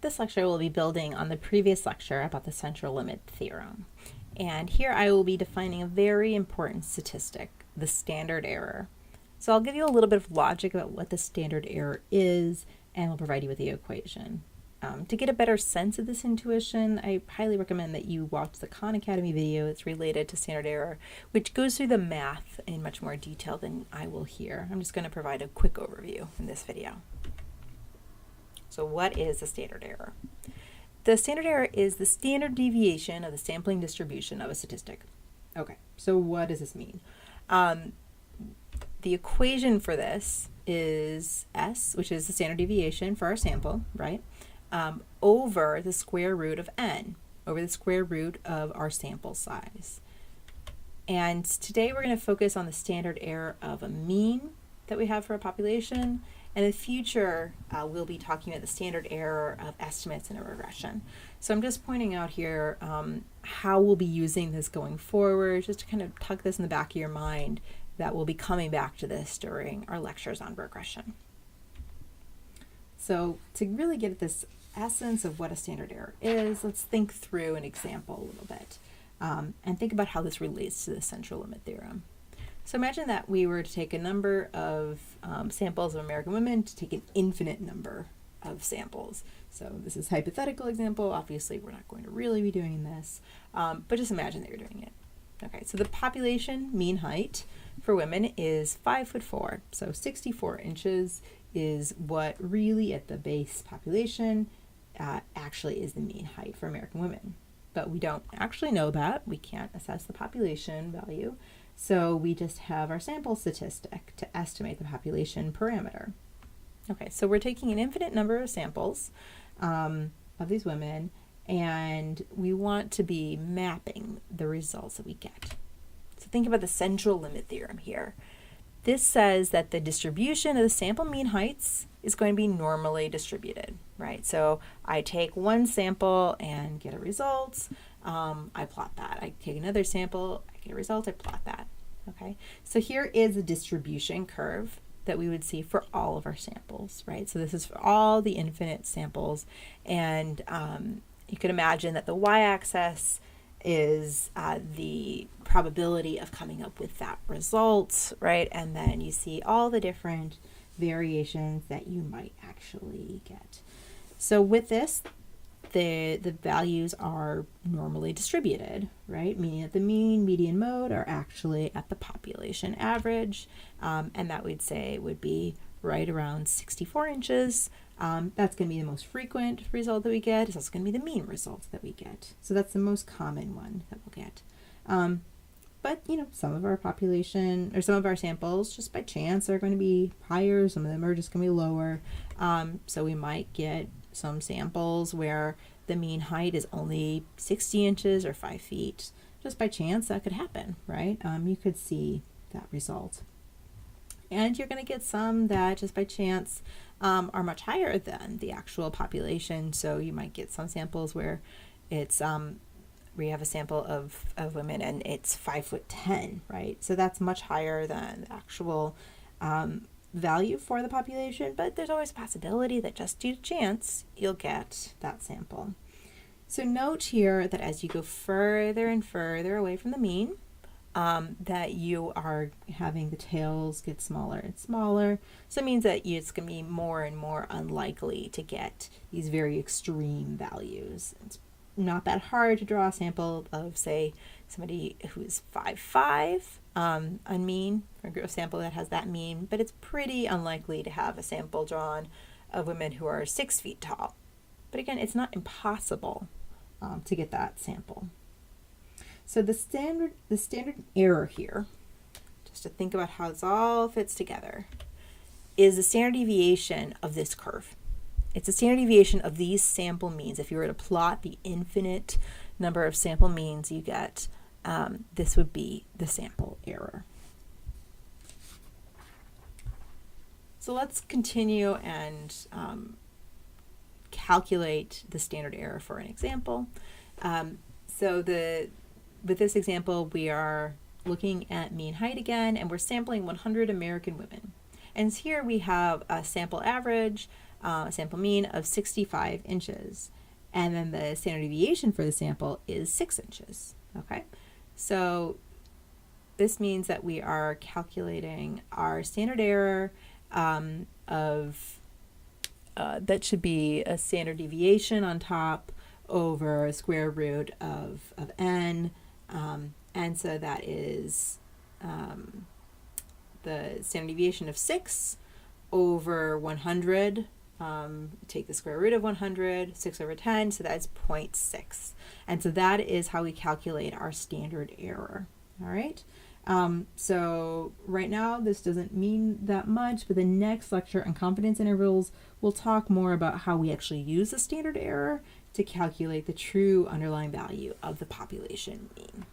This lecture will be building on the previous lecture about the central limit theorem. And here I will be defining a very important statistic, the standard error. So I'll give you a little bit of logic about what the standard error is, and I'll provide you with the equation. To get a better sense of this intuition, I highly recommend that you watch the Khan Academy video that's related to standard error, which goes through the math in much more detail than I will here. I'm just going to provide a quick overview in this video. So what is the standard error? The standard error is the standard deviation of the sampling distribution of a statistic. Okay, so what does this mean? The equation for this is S, which is the standard deviation for our sample, right? Over the square root of n, over the square root of our sample size. And today we're going to focus on the standard error of a mean that we have for a population. And in the future, we'll be talking about the standard error of estimates in a regression. So I'm just pointing out here how we'll be using this going forward, just to kind of tuck this in the back of your mind that we'll be coming back to this during our lectures on regression. So to really get at this essence of what a standard error is, let's think through an example a little bit and think about how this relates to the central limit theorem. So imagine that we were to take a number of samples of American women to take an infinite number of samples. So this is a hypothetical example. Obviously, we're not going to really be doing this, but just imagine that you're doing it. Okay, so the population mean height for women is 5'4", so 64 inches is what really at the base population actually is the mean height for American women. But we don't actually know that. We can't assess the population value. So we just have our sample statistic to estimate the population parameter. Okay, so we're taking an infinite number of samples of these women, and we want to be mapping the results that we get. So think about the central limit theorem here. This says that the distribution of the sample mean heights is going to be normally distributed, right? So I take one sample and get a result. I plot that. I take another sample, I get a result, I plot that. Okay, so here is a distribution curve that we would see for all of our samples, right? So this is for all the infinite samples, and you can imagine that the y-axis is the probability of coming up with that result, right? And then you see all the different variations that you might actually get. So with this, the values are normally distributed, right? Meaning that the mean, median, mode are actually at the population average, and that we'd say would be right around 64 inches. That's going to be the most frequent result that we get. It's also going to be the mean result that we get. So that's the most common one that we'll get. But, you know, some of our population or some of our samples just by chance are going to be higher. Some of them are just going to be lower. So we might get some samples where the mean height is only 60 inches or 5 feet. Just by chance, that could happen, right? You could see that result. And you're going to get some that just by chance are much higher than the actual population. So you might get some samples where it's we have a sample of women and it's 5'10", right? So that's much higher than the actual value for the population, but there's always a possibility that just due to chance, you'll get that sample. So note here that as you go further and further away from the mean, that you are having the tails get smaller and smaller. So it means that it's going to be more and more unlikely to get these very extreme values. It's not that hard to draw a sample of, say, somebody who's 5'5", a mean, or a sample that has that mean, but it's pretty unlikely to have a sample drawn of women who are 6 feet tall. But again, it's not impossible to get that sample. So the standard error here, just to think about how this all fits together, is the standard deviation of this curve. It's the standard deviation of these sample means. If you were to plot the infinite number of sample means you get, this would be the sample error. So let's continue and calculate the standard error for an example. With this example, we are looking at mean height again, and we're sampling 100 American women. And here we have a sample average a sample mean of 65 inches. And then the standard deviation for the sample is 6 inches. Okay, so this means that we are calculating our standard error that should be a standard deviation on top over square root of n. And so that is the standard deviation of 6 over 100. Take the square root of 100, 6 over 10, so that's 0.6. And so that is how we calculate our standard error. All right. So right now this doesn't mean that much, but the next lecture on confidence intervals, we'll talk more about how we actually use the standard error to calculate the true underlying value of the population mean.